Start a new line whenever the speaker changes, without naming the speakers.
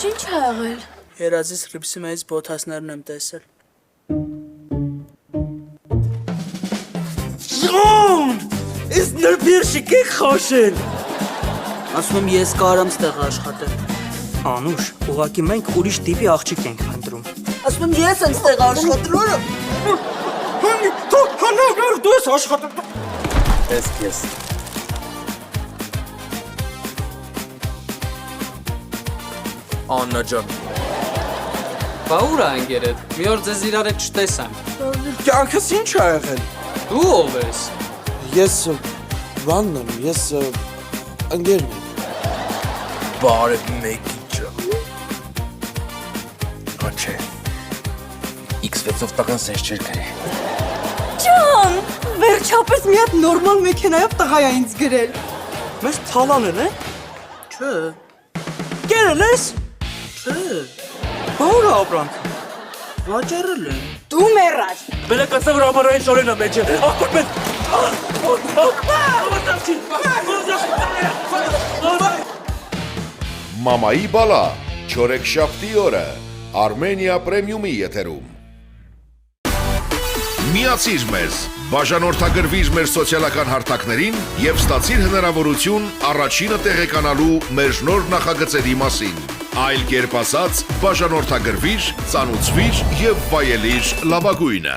Ինչ ա եղել։
Երազից ռիպսիմայից բոթասներն եմ տեսել։
Ժոն! Ես նրբիրշիկ եք խաշել։
Ասում եմ ես կարամ ստեղ աշխատել։
Անուշ, ուղղակի մենք ուրիշ տիպի աղջիկ ենք փնտրում։
Ասում եմ ես եմ ստեղ աշխատել։
Դու հանագար դու ես աշխատել։
Ես քեզ։ Աննա ջան։
Բա ուր ա ընկերդ, մի օր ձեզ իրար հետ չտեսանք։
Կյանքս ինչ ա եղել։
Դու ով ես։
Ես Վանն եմ, ես ընկերն եմ։
Բարև մեկի ջան։ Աչե։ X6-ով տղան սես չեր գրի։
Ջան, վերջապես մի հատ նորմալ մեքենայով տղա ա ինձ գրել։
Մեզ թալանել է։
Չէ,
Կերել ես։
չէ,
Բա ուր ա ապրանք։
վաճառել եմ։
Դու մեռար։
Բելակացավ ռամարային շորենա մեջ է։ Ախոր մեզ։
Մամայի բալա, չորեքշաբթի օրը, Արմենիա պրեմիումի եթերում։ Միացիր մեզ, բաժանորդագրվիր մեր սոցիալական հարթակներին և ստացիր հնարավորություն առաջինը տեղեկանալու մեր նոր նախագծերի մասին։ Այլ կերպ ասած, բաժանորդագրվիր, ծանուցվիր և վայելիր լավագույնը։